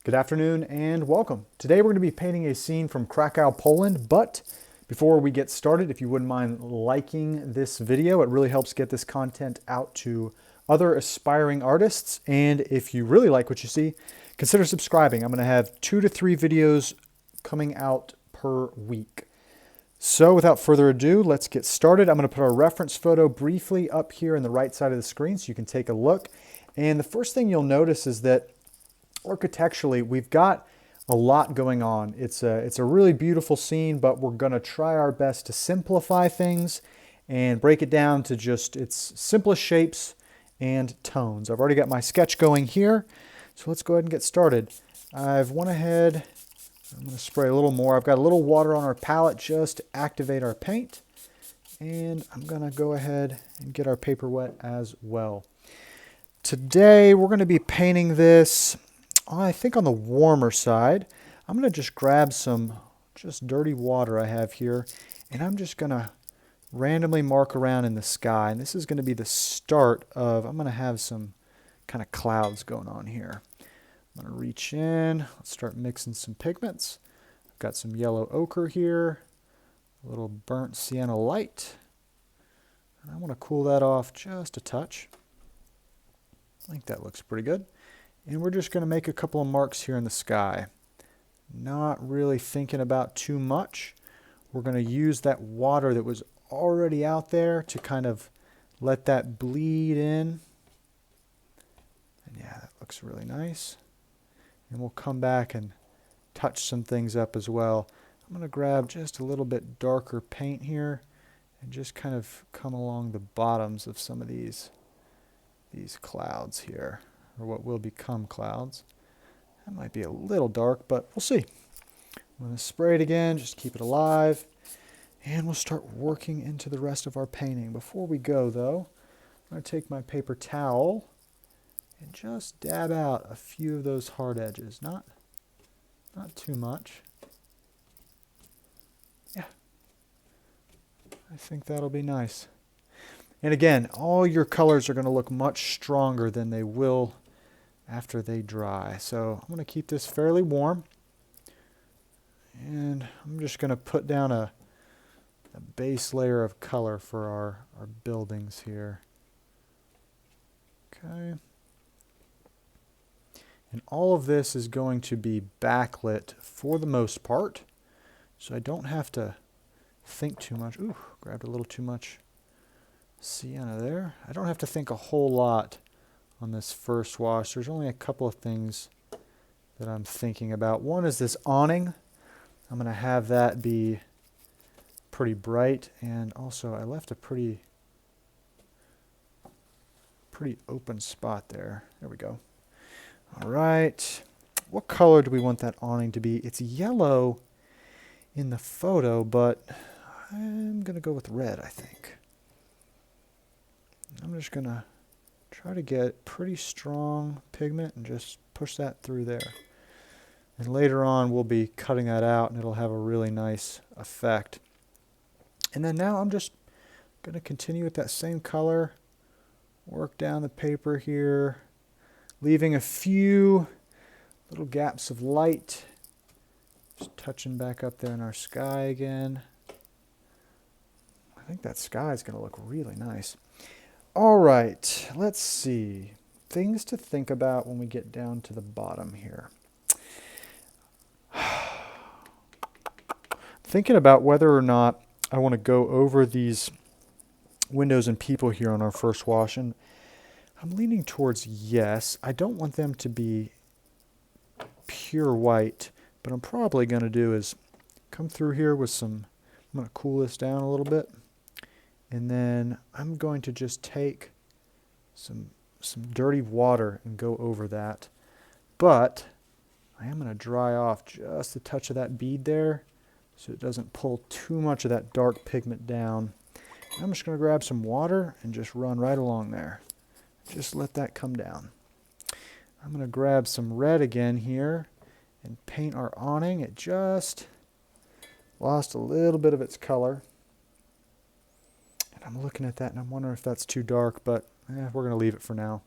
Good afternoon and welcome. Today we're going to be painting a scene from Krakow, Poland, but before we get started, if you wouldn't mind liking this video, it really helps get this content out to other aspiring artists. And if you really like what you see, consider subscribing. I'm going to have 2 to 3 videos coming out per week. So without further ado, let's get started. I'm going to put our reference photo briefly up here in the right side of the screen so you can take a look. And the first thing you'll notice is that architecturally, we've got a lot going on. It's a really beautiful scene, but we're going to try our best to simplify things and break it down to just its simplest shapes and tones. I've already got my sketch going here, so let's go ahead and get started. I've went ahead, I'm going to spray a little more. I've got a little water on our palette just to activate our paint, and I'm going to go ahead and get our paper wet as well. Today we're going to be painting this, I think, on the warmer side. I'm going to just grab some just dirty water I have here, and I'm just going to randomly mark around in the sky. And this is going to be the start of, I'm going to have some kind of clouds going on here. I'm going to reach in, let's start mixing some pigments. I've got some yellow ochre here, a little burnt sienna light. And I want to cool that off just a touch. I think that looks pretty good. And we're just going to make a couple of marks here in the sky. Not really thinking about too much. We're going to use that water that was already out there to kind of let that bleed in. And yeah, that looks really nice. And we'll come back and touch some things up as well. I'm going to grab just a little bit darker paint here and just kind of come along the bottoms of some of these clouds here, or what will become clouds. That might be a little dark, but we'll see. I'm going to spray it again, just keep it alive, and we'll start working into the rest of our painting. Before we go, though, I'm going to take my paper towel and just dab out a few of those hard edges. Not too much. Yeah, I think that'll be nice. And again, all your colors are going to look much stronger than they will after they dry. So I'm going to keep this fairly warm. And I'm just going to put down a base layer of color for our buildings here. Okay. And all of this is going to be backlit for the most part. So I don't have to think too much. Ooh, grabbed a little too much sienna there. I don't have to think a whole lot on this first wash. There's only a couple of things that I'm thinking about. One is this awning. I'm going to have that be pretty bright, and also I left a pretty open spot there. There we go. All right. What color do we want that awning to be? It's yellow in the photo, but I'm going to go with red, I think. I'm just going to try to get pretty strong pigment and just push that through there. And later on we'll be cutting that out and it'll have a really nice effect. And then now I'm just going to continue with that same color, work down the paper here, leaving a few little gaps of light. Just touching back up there in our sky again. I think that sky is going to look really nice. All right, let's see. Things to think about when we get down to the bottom here. Thinking about whether or not I want to go over these windows and people here on our first wash, and I'm leaning towards yes. I don't want them to be pure white, but I'm probably going to do is come through here with some, I'm going to cool this down a little bit. And then I'm going to just take some dirty water and go over that. But I am going to dry off just a touch of that bead there so it doesn't pull too much of that dark pigment down. I'm just going to grab some water and just run right along there. Just let that come down. I'm going to grab some red again here and paint our awning. It just lost a little bit of its color. I'm looking at that and I'm wondering if that's too dark, but we're going to leave it for now.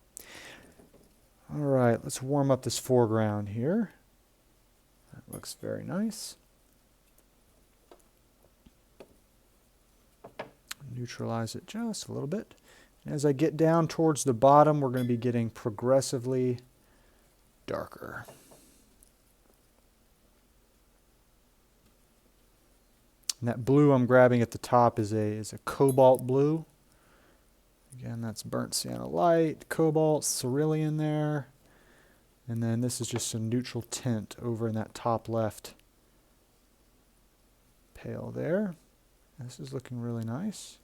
All right, let's warm up this foreground here. Looks very nice. Neutralize it just a little bit. As I get down towards the bottom, we're going to be getting progressively darker. And that blue I'm grabbing at the top is a Cobalt Blue. Again, that's burnt sienna light, cobalt, cerulean there. And then this is just a neutral tint over in that top left pale there. This is looking really nice.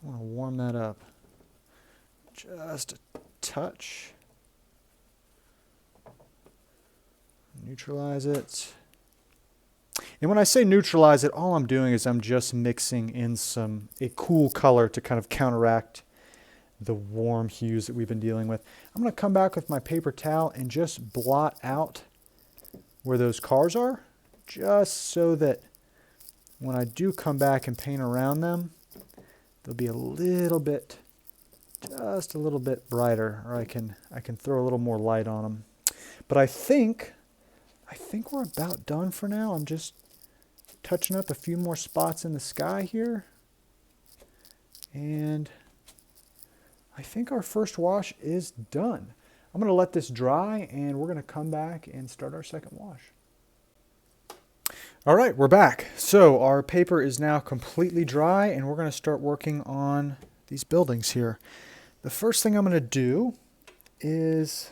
I want to warm that up just a touch. Neutralize it. And when I say neutralize it, all I'm doing is I'm just mixing in a cool color to kind of counteract the warm hues that we've been dealing with. I'm going to come back with my paper towel and just blot out where those cars are, just so that when I do come back and paint around them, they'll be a little bit, just a little bit brighter, or I can throw a little more light on them. But I think we're about done for now. I'm just touching up a few more spots in the sky here. And I think our first wash is done. I'm going to let this dry and we're going to come back and start our second wash. All right, we're back. So our paper is now completely dry and we're going to start working on these buildings here. The first thing I'm going to do is,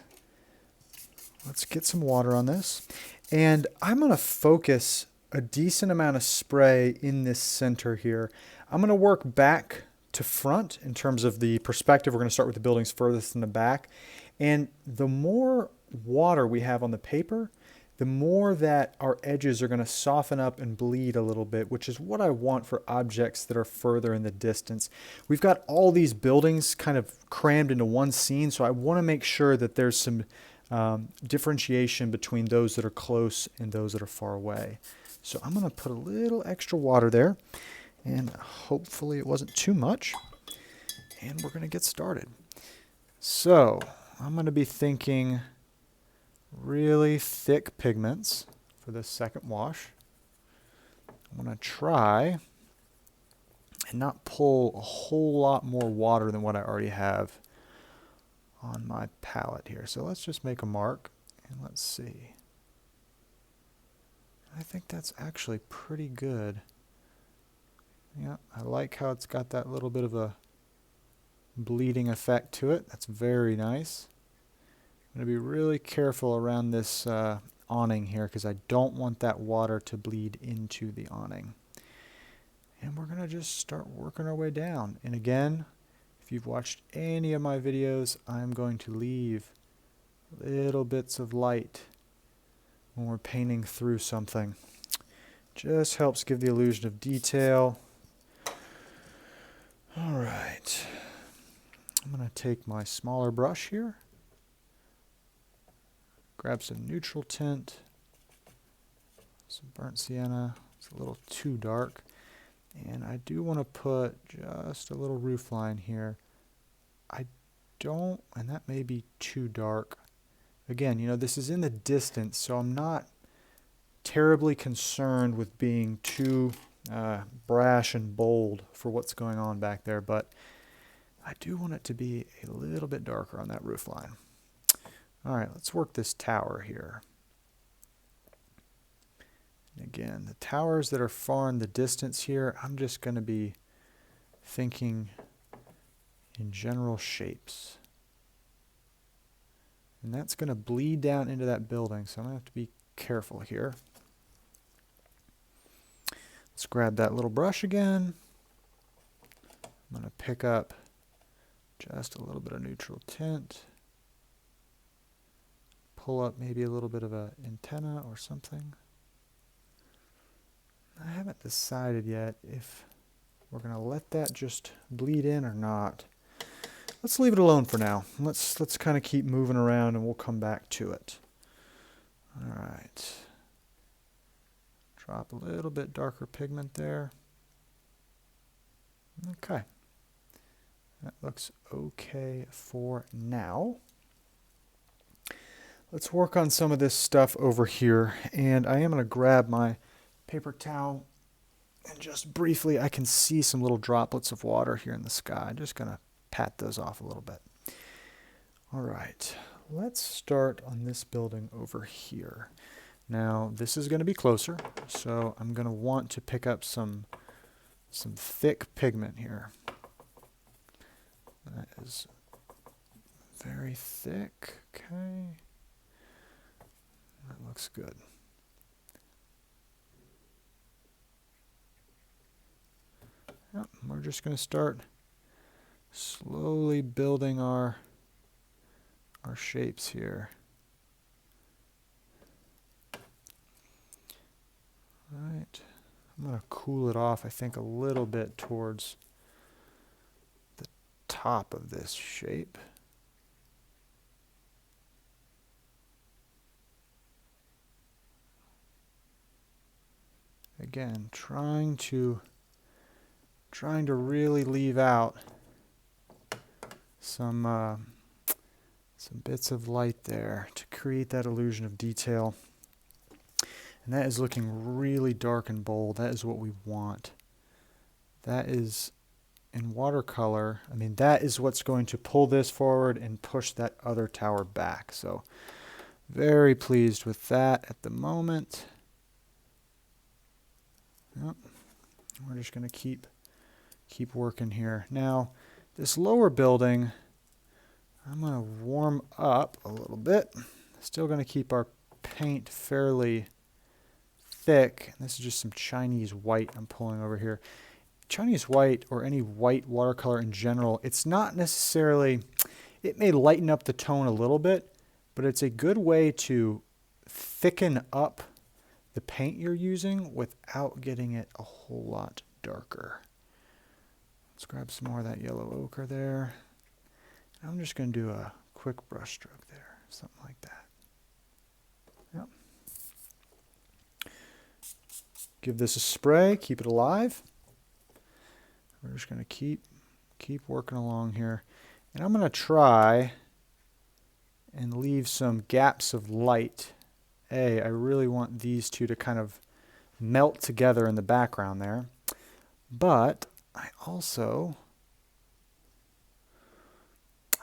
let's get some water on this. And I'm going to focus a decent amount of spray in this center here. I'm going to work back to front in terms of the perspective. We're going to start with the buildings furthest in the back. And the more water we have on the paper, the more that our edges are going to soften up and bleed a little bit, which is what I want for objects that are further in the distance. We've got all these buildings kind of crammed into one scene, so I want to make sure that there's some differentiation between those that are close and those that are far away. So I'm going to put a little extra water there, and hopefully it wasn't too much, and we're going to get started. So I'm going to be thinking really thick pigments for this second wash. I'm going to try and not pull a whole lot more water than what I already have on my palette here. So let's just make a mark and let's see. I think that's actually pretty good. Yeah, I like how it's got that little bit of a bleeding effect to it. That's very nice. I'm going to be really careful around this awning here because I don't want that water to bleed into the awning. And we're going to just start working our way down. And again, if you've watched any of my videos, I'm going to leave little bits of light when we're painting through something. Just helps give the illusion of detail. All right. I'm going to take my smaller brush here. Grab some neutral tint, some burnt sienna. It's a little too dark. And I do want to put just a little roof line here. I don't, and that may be too dark. Again, you know, this is in the distance, so I'm not terribly concerned with being too brash and bold for what's going on back there, but I do want it to be a little bit darker on that roof line. All right, let's work this tower here. And again, the towers that are far in the distance here, I'm just going to be thinking in general shapes. And that's going to bleed down into that building, so I'm going to have to be careful here. Let's grab that little brush again. I'm going to pick up just a little bit of neutral tint. Pull up maybe a little bit of an antenna or something. I haven't decided yet if we're going to let that just bleed in or not. Let's leave it alone for now. Let's kind of keep moving around and we'll come back to it. All right. Drop a little bit darker pigment there. Okay. That looks okay for now. Let's work on some of this stuff over here. And I am going to grab my paper towel. And just briefly, I can see some little droplets of water here in the sky. I'm just going to pat those off a little bit. All right, let's start on this building over here. Now, this is going to be closer, so I'm going to want to pick up some thick pigment here. That is very thick. Okay, that looks good. Yep, we're just going to start slowly building our shapes here. Right, I'm going to cool it off, I think, a little bit towards the top of this shape. Again, trying to really leave out some bits of light there to create that illusion of detail. And that is looking really dark and bold. That is what we want. That is, in watercolor, I mean, that is what's going to pull this forward and push that other tower back. So very pleased with that at the moment. Yep. We're just going to keep working here. Now, this lower building, I'm going to warm up a little bit. Still going to keep our paint fairly thick. This is just some Chinese white I'm pulling over here. Chinese white, or any white watercolor in general, it's not necessarily, it may lighten up the tone a little bit, but it's a good way to thicken up the paint you're using without getting it a whole lot darker. Let's grab some more of that yellow ochre there. I'm just going to do a quick brush stroke there, something like that. Yep. Give this a spray, keep it alive. We're just going to keep working along here. And I'm going to try and leave some gaps of light. I really want these two to kind of melt together in the background there. But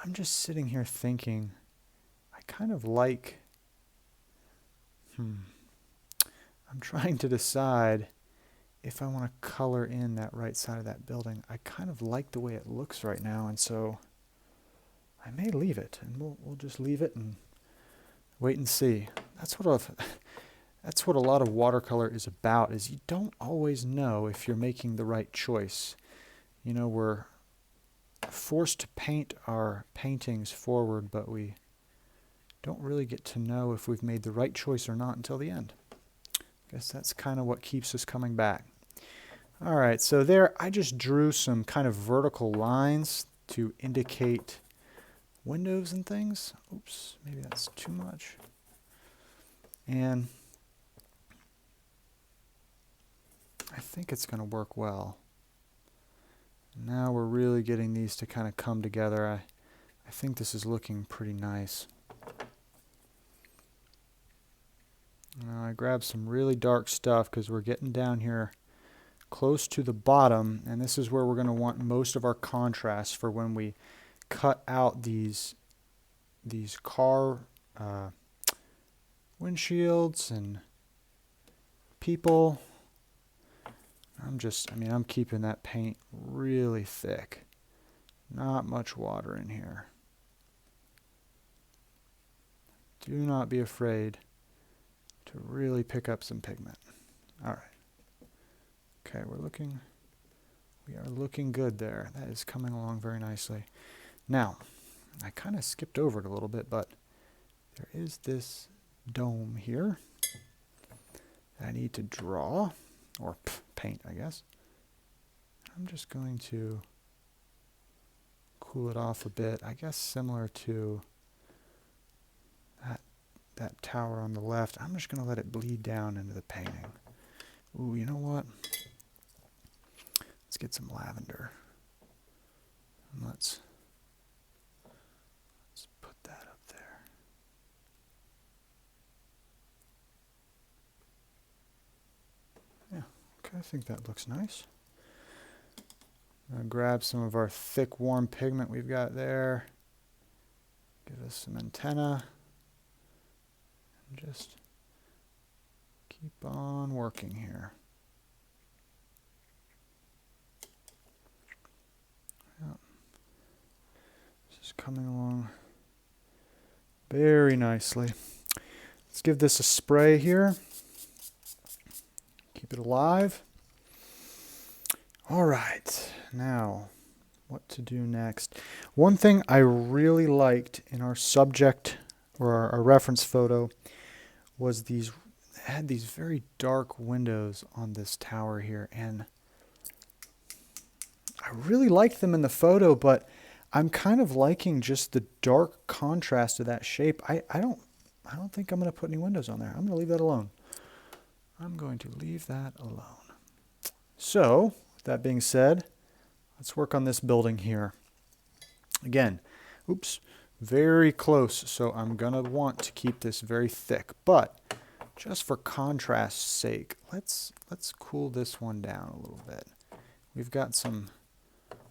I'm just sitting here thinking, I kind of like, I'm trying to decide if I want to color in that right side of that building. I kind of like the way it looks right now, and so I may leave it, and we'll just leave it and wait and see. That's what a lot of watercolor is about, is you don't always know if you're making the right choice. You know, we're forced to paint our paintings forward, but we don't really get to know if we've made the right choice or not until the end. I guess that's kind of what keeps us coming back. All right, so there I just drew some kind of vertical lines to indicate windows and things. Oops, maybe that's too much. And I think it's going to work well. Now we're really getting these to kind of come together. I think this is looking pretty nice. Now I grabbed some really dark stuff because we're getting down here close to the bottom, and this is where we're going to want most of our contrast for when we cut out these car windshields and people. I'm keeping that paint really thick. Not much water in here. Do not be afraid to really pick up some pigment. All right. Okay, we are looking good there. That is coming along very nicely. Now, I kind of skipped over it a little bit, but there is this dome here that I need to draw, or paint, I guess. I'm just going to cool it off a bit, I guess similar to that tower on the left. I'm just going to let it bleed down into the painting. Ooh, you know what? Let's get some lavender. And let's put that up there. Okay, I think that looks nice. I'll grab some of our thick, warm pigment we've got there. Give us some antenna. And just keep on working here. Yep. This is coming along very nicely. Let's give this a spray here. Keep it alive. All right, now what to do next. One thing I really liked in our subject or our reference photo was these had these very dark windows on this tower here, and I really liked them in the photo, but I'm kind of liking just the dark contrast of that shape. I don't think I'm going to put any windows on there. I'm going to leave that alone. I'm going to leave that alone. So, with that being said, let's work on this building here. Again, oops, very close, so I'm going to want to keep this very thick, but just for contrast's sake, let's cool this one down a little bit. We've got some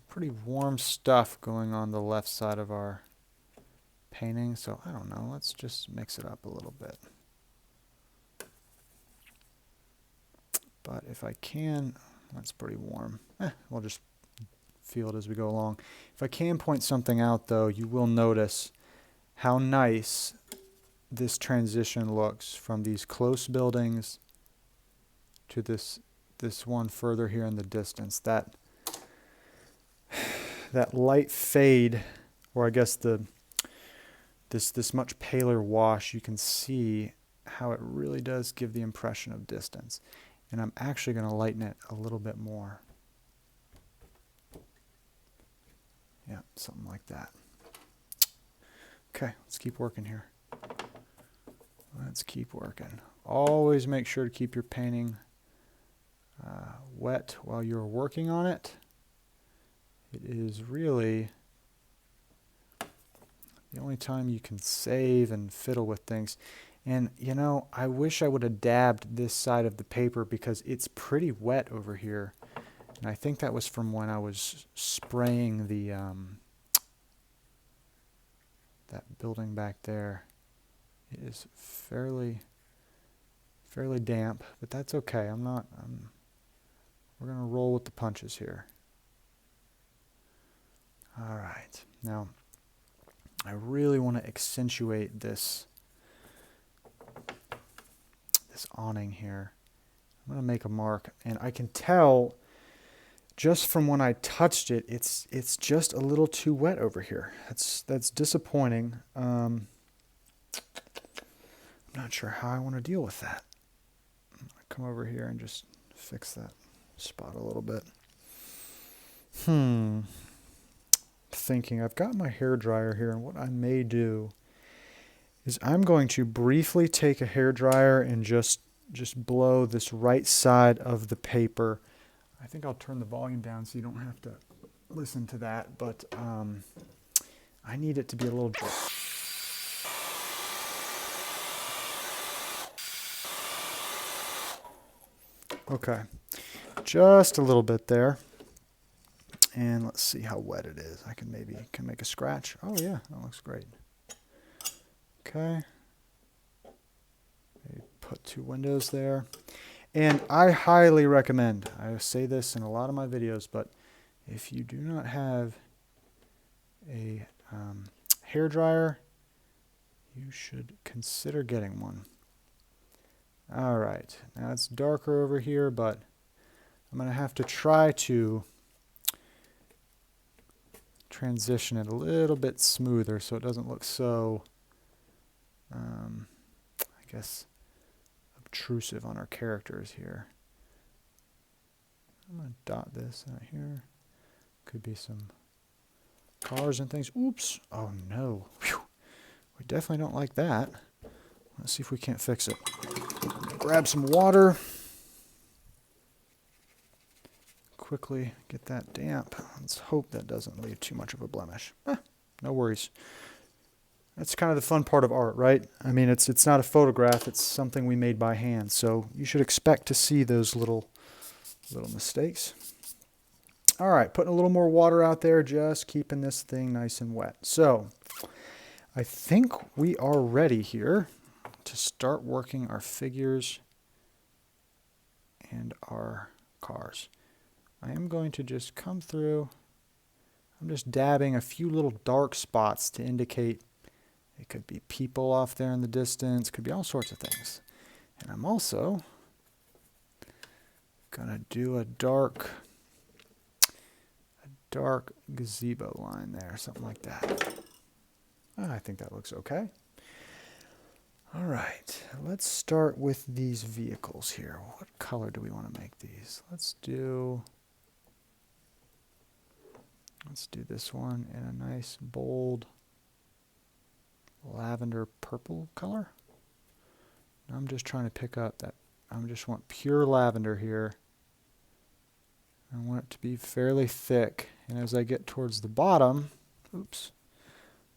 pretty warm stuff going on the left side of our painting, so I don't know, let's just mix it up a little bit. But if I can, that's pretty warm. We'll just feel it as we go along. If I can point something out though, you will notice how nice this transition looks from these close buildings to this one further here in the distance. That light fade, or I guess this much paler wash, you can see how it really does give the impression of distance. And I'm actually going to lighten it a little bit more. Yeah, something like that. Okay, let's keep working here. Let's keep working. Always make sure to keep your painting wet while you're working on it. It is really the only time you can save and fiddle with things. And you know, I wish I would have dabbed this side of the paper because it's pretty wet over here. And I think that was from when I was spraying the that building back there. It is fairly damp, but that's okay. We're gonna roll with the punches here. All right, now I really want to accentuate this awning here. I'm gonna make a mark, and I can tell just from when I touched it, it's just a little too wet over here. That's disappointing. I'm not sure how I want to deal with that. I'm gonna come over here and just fix that spot a little bit. Thinking I've got my hair dryer here, and what I may do is I'm going to briefly take a hair dryer and just blow this right side of the paper. I think I'll turn the volume down so you don't have to listen to that, but I need it to be a little dry. Okay, just a little bit there. And let's see how wet it is. I can make a scratch. Oh yeah, that looks great. Okay. Maybe put 2 windows there. And I highly recommend, I say this in a lot of my videos, but if you do not have a hair dryer, you should consider getting one. All right, now it's darker over here, but I'm going to have to try to transition it a little bit smoother so it doesn't look so, I guess, obtrusive on our characters here. I'm going to dot this out here. Could be some cars and things. Oops. Oh no. Whew. We definitely don't like that. Let's see if we can't fix it. Grab some water. Quickly get that damp. Let's hope that doesn't leave too much of a blemish. No worries. That's kind of the fun part of art, right? I mean, it's not a photograph, it's something we made by hand, so you should expect to see those little Little mistakes. All right, putting a little more water out there, just keeping this thing nice and wet. So I think we are ready here to start working our figures and our cars. I am going to just come through. I'm just dabbing a few little dark spots to indicate it could be people off there in the distance, could be all sorts of things. And I'm also gonna do a dark gazebo line there, something like that. I think that looks okay. All right, let's start with these vehicles here. What color do we want to make these? Let's do this one in a nice bold lavender purple color. I'm just trying to pick up that, I just want pure lavender here. I want it to be fairly thick, and as I get towards the bottom, oops,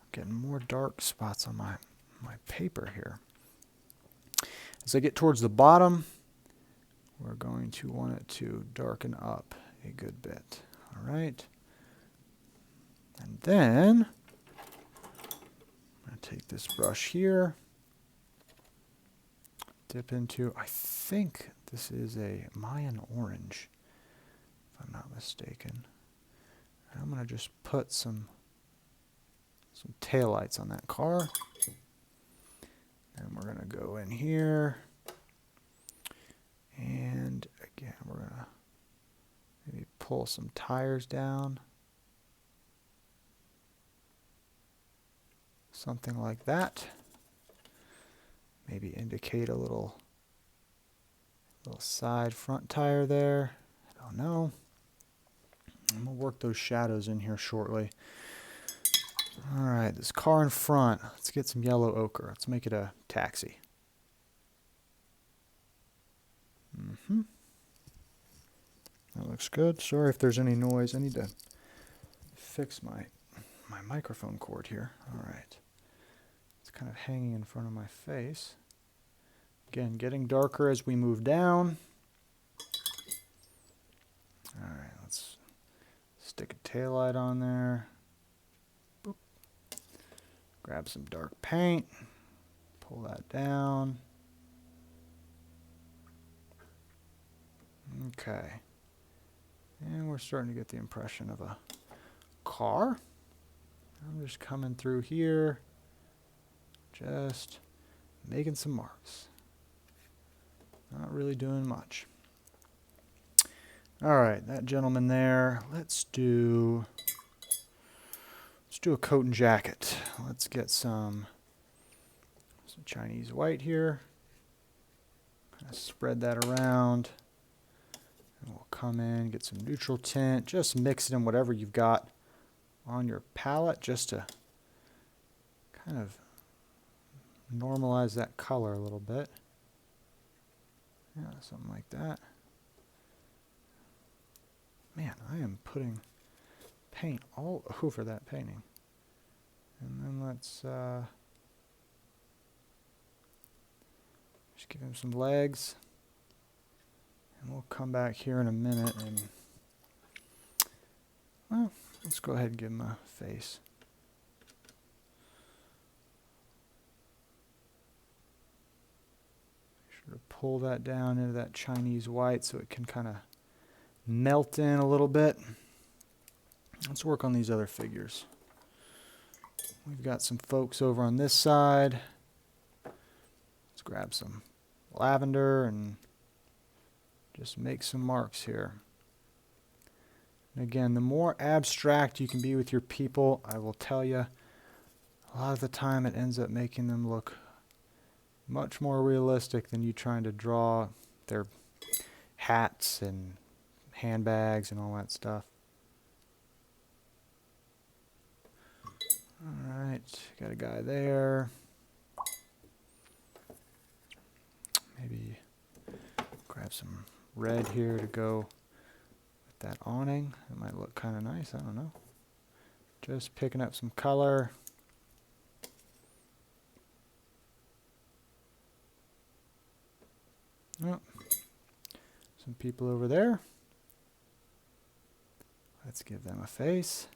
I'm getting more dark spots on my paper here. As I get towards the bottom, we're going to want it to darken up a good bit. All right. And then I'm going to take this brush here, dip into, I think this is a Mayan Orange, if I'm not mistaken. And I'm going to just put some taillights on that car. And we're going to go in here. And again, we're going to maybe pull some tires down. Something like that. Maybe indicate a little side front tire there. I don't know. I'm going to work those shadows in here shortly. All right, this car in front. Let's get some yellow ochre. Let's make it a taxi. That looks good. Sorry if there's any noise. I need to fix my microphone cord here. All right. It's kind of hanging in front of my face. Again, getting darker as we move down. All right, let's stick a taillight on there. Boop. Grab some dark paint. Pull that down. Okay. And we're starting to get the impression of a car. I'm just coming through here, just making some marks. Not really doing much. All right, that gentleman there. Let's do a coat and jacket. Let's get some Chinese white here. Kind of spread that around. And we'll come in, get some neutral tint. Just mix it in whatever you've got on your palette, just to kind of normalize that color a little bit. Yeah, something like that. Man, I am putting paint all over that painting. And then let's just give him some legs. And we'll come back here in a minute and, well, let's go ahead and give him a face. Make sure to pull that down into that Chinese white so it can kind of melt in a little bit. Let's work on these other figures. We've got some folks over on this side. Let's grab some lavender and just make some marks here. And again, the more abstract you can be with your people, I will tell you, a lot of the time it ends up making them look much more realistic than you trying to draw their hats and handbags and all that stuff. All right, got a guy there. Maybe grab some red here to go with that awning. It might look kind of nice, I don't know. Just picking up some color. Oh, some people over there. Let's give them a face.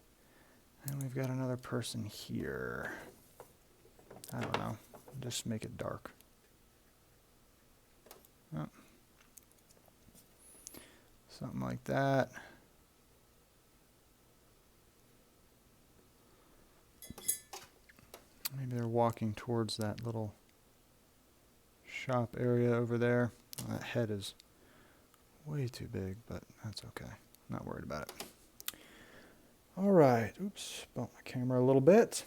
And we've got another person here. I don't know. Just make it dark. Oh. Something like that. Maybe they're walking towards that little shop area over there. Well, that head is way too big, but that's okay. Not worried about it. All right. Oops, bumped my camera a little bit.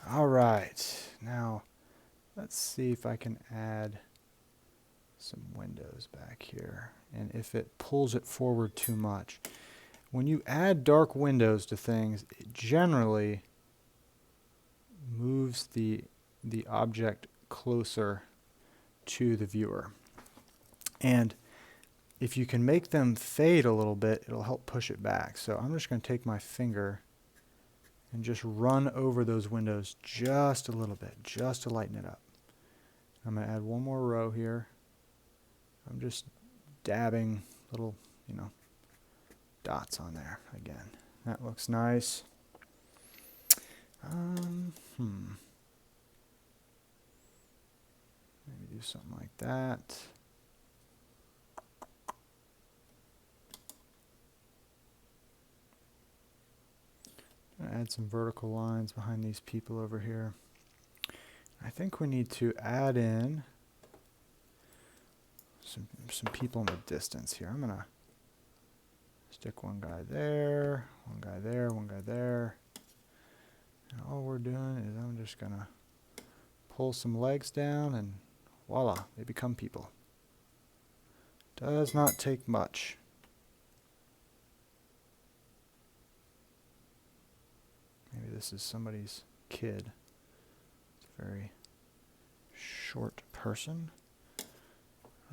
All right. Now, let's see if I can add some windows back here. And if it pulls it forward too much. When you add dark windows to things, it generally moves the object closer to the viewer. And if you can make them fade a little bit, it'll help push it back. So I'm just going to take my finger and just run over those windows just a little bit, just to lighten it up. I'm going to add one more row here. I'm just dabbing little, dots on there again. That looks nice. Maybe do something like that. Add some vertical lines behind these people over here. I think we need to add in some people in the distance here. I'm gonna stick one guy there, one guy there, one guy there. And all we're doing is I'm just gonna pull some legs down and voila, they become people. Does not take much. Maybe this is somebody's kid. It's a very short person.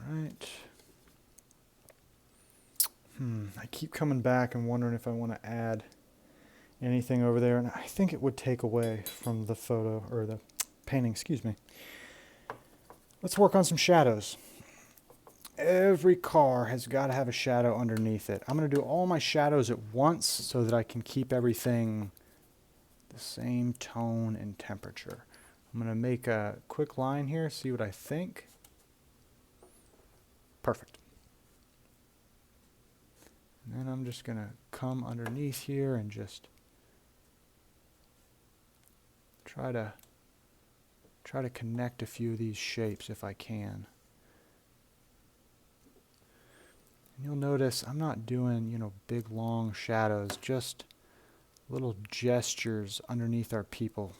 Right. I keep coming back and wondering if I want to add anything over there, and I think it would take away from the photo, or the painting, excuse me. Let's work on some shadows. Every car has got to have a shadow underneath it. I'm going to do all my shadows at once so that I can keep everything the same tone and temperature. I'm going to make a quick line here, see what I think. Perfect. And then I'm just going to come underneath here and just try to connect a few of these shapes if I can. And you'll notice I'm not doing, big long shadows, just little gestures underneath our people.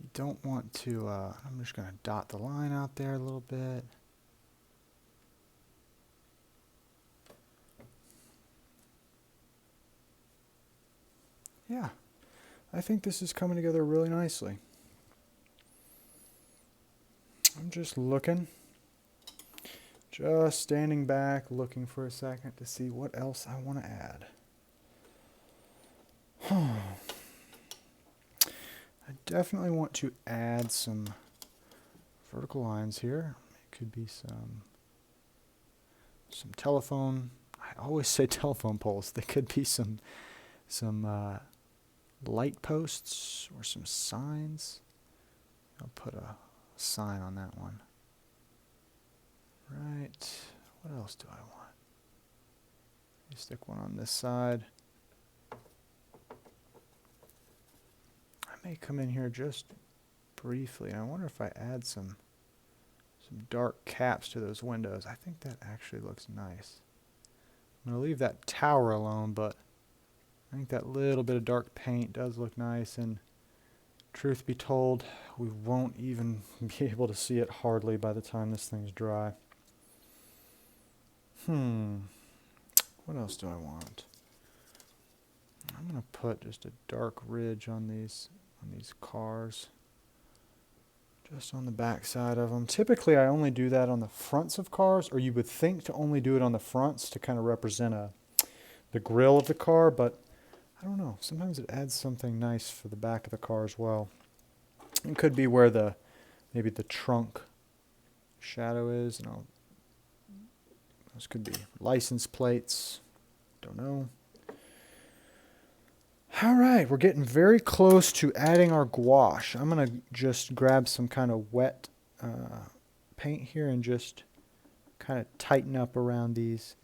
You don't want to, I'm just going to dot the line out there a little bit. Yeah, I think this is coming together really nicely. I'm just looking, just standing back, looking for a second to see what else I want to add. I definitely want to add some vertical lines here. It could be some telephone. I always say telephone poles. They could be some light posts or some signs. I'll put a sign on that one. Right. What else do I want? You stick one on this side. I may come in here just briefly. I wonder if I add some dark caps to those windows. I think that actually looks nice. I'm going to leave that tower alone, but I think that little bit of dark paint does look nice, and truth be told, we won't even be able to see it hardly by the time this thing's dry. What else do I want? I'm going to put just a dark ridge on these cars, just on the back side of them. Typically, I only do that on the fronts of cars, or you would think to only do it on the fronts to kind of represent the grille of the car, but I don't know. Sometimes it adds something nice for the back of the car as well. It could be where maybe the trunk shadow is. Those could be license plates. Don't know. All right, we're getting very close to adding our gouache. I'm going to just grab some kind of wet paint here and just kind of tighten up around these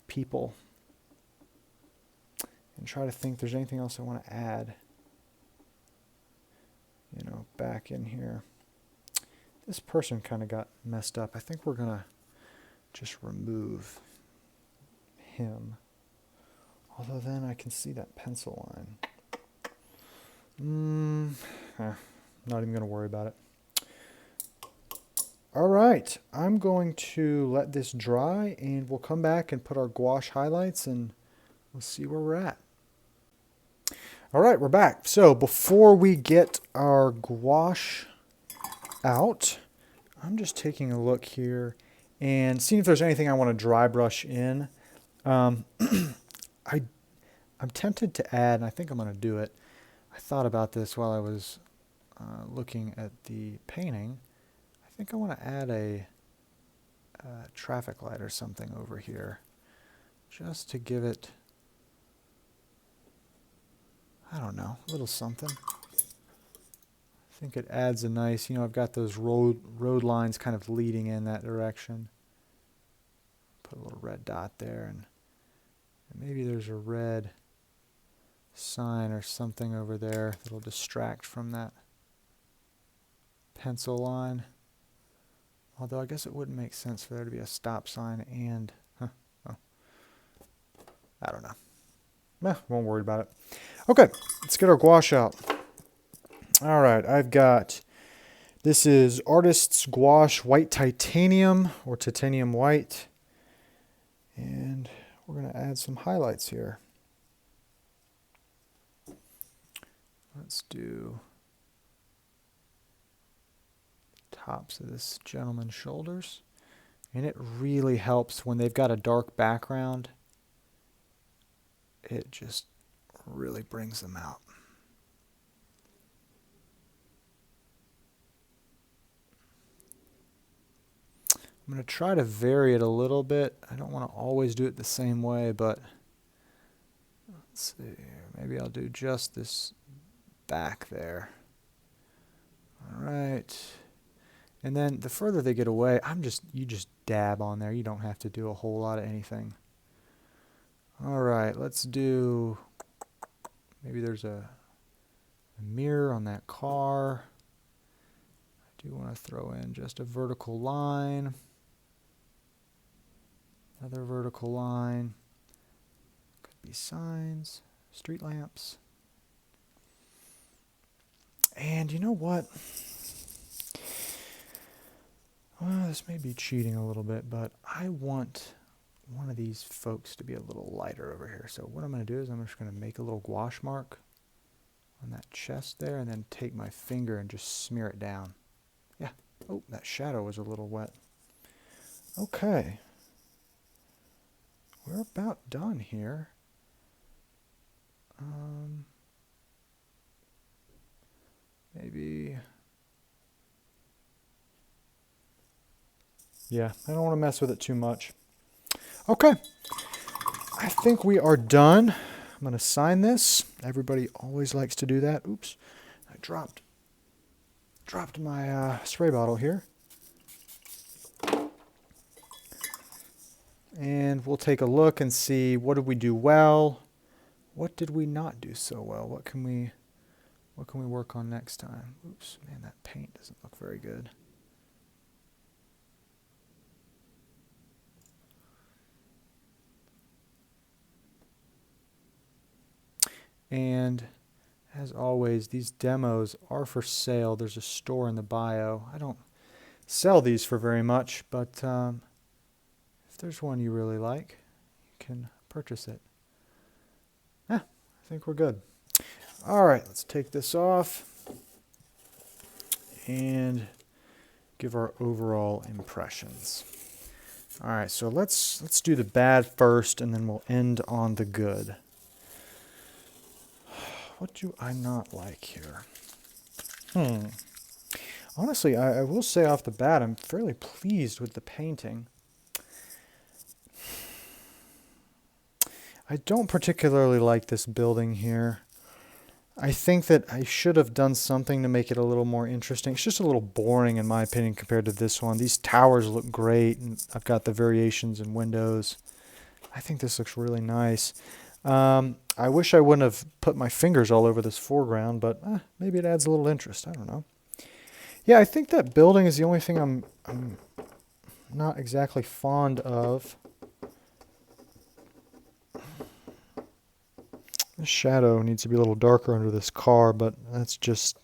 people. And try to think if there's anything else I want to add, you know, back in here. This person kind of got messed up. I think we're going to just remove him. Although then I can see that pencil line. Not even going to worry about it. All right, I'm going to let this dry and we'll come back and put our gouache highlights and we'll see where we're at. All right, we're back. So before we get our gouache out, I'm just taking a look here and seeing if there's anything I want to dry brush in. I'm tempted to add, and I think I'm going to do it. I thought about this while I was looking at the painting. I think I want to add a traffic light or something over here, just to give it, I don't know, a little something. I think it adds a nice, you know, I've got those road lines kind of leading in that direction. Put a little red dot there, and maybe there's a red sign or something over there that'll distract from that pencil line. Although I guess it wouldn't make sense for there to be a stop sign and, oh, I don't know. Won't worry about it. Okay, let's get our gouache out. All right, I've got, this is Artist's Gouache White Titanium, or Titanium White. And we're going to add some highlights here. Let's do tops of this gentleman's shoulders. And it really helps when they've got a dark background. It just really brings them out. I'm going to try to vary it a little bit. I don't want to always do it the same way, but let's see. Maybe I'll do just this back there. All right. And then the further they get away, you just dab on there. You don't have to do a whole lot of anything. All right, let's do, maybe there's a mirror on that car. I do want to throw in just a vertical line. Another vertical line. Could be signs, street lamps. And you know what? Well, this may be cheating a little bit, but I want one of these folks to be a little lighter over here. So what I'm going to do is I'm just going to make a little gouache mark on that chest there and then take my finger and just smear it down. Yeah. Oh, that shadow was a little wet. Okay. We're about done here. Maybe... Yeah, I don't want to mess with it too much. Okay, I think we are done. I'm going to sign this. Everybody always likes to do that. Oops, I dropped my spray bottle here. And we'll take a look and see, what did we do well? What did we not do so well? What can we work on next time? Oops, man, that paint doesn't look very good. And as always, these demos are for sale. There's a store in the bio. I don't sell these for very much, but if there's one you really like, you can purchase it. Yeah, I think we're good. All right, let's take this off and give our overall impressions. All right, so let's do the bad first, and then we'll end on the good. What do I not like here? Honestly, I will say off the bat, I'm fairly pleased with the painting. I don't particularly like this building here. I think that I should have done something to make it a little more interesting. It's just a little boring in my opinion compared to this one. These towers look great, and I've got the variations in windows. I think this looks really nice. I wish I wouldn't have put my fingers all over this foreground, but maybe it adds a little interest. I don't know. Yeah, I think that building is the only thing I'm not exactly fond of. The shadow needs to be a little darker under this car, but that's just,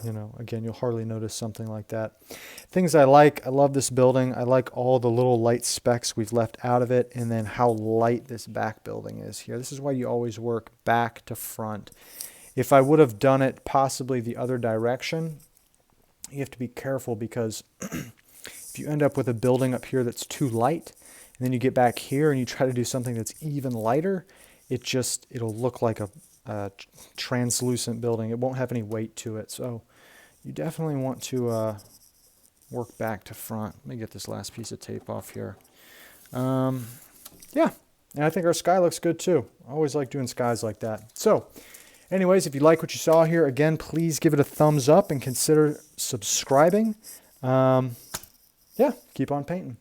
you know, again, you'll hardly notice something like that. Things I like, I love this building. I like all the little light specks we've left out of it, and then how light this back building is here. This is why you always work back to front. If I would have done it possibly the other direction, you have to be careful, because if you end up with a building up here that's too light, and then you get back here and you try to do something that's even lighter, it'll look like a translucent building. It won't have any weight to it. So you definitely want to work back to front. Let me get this last piece of tape off here. Yeah, and I think our sky looks good too. I always like doing skies like that. So anyways, if you like what you saw here, again, please give it a thumbs up and consider subscribing. Yeah, keep on painting.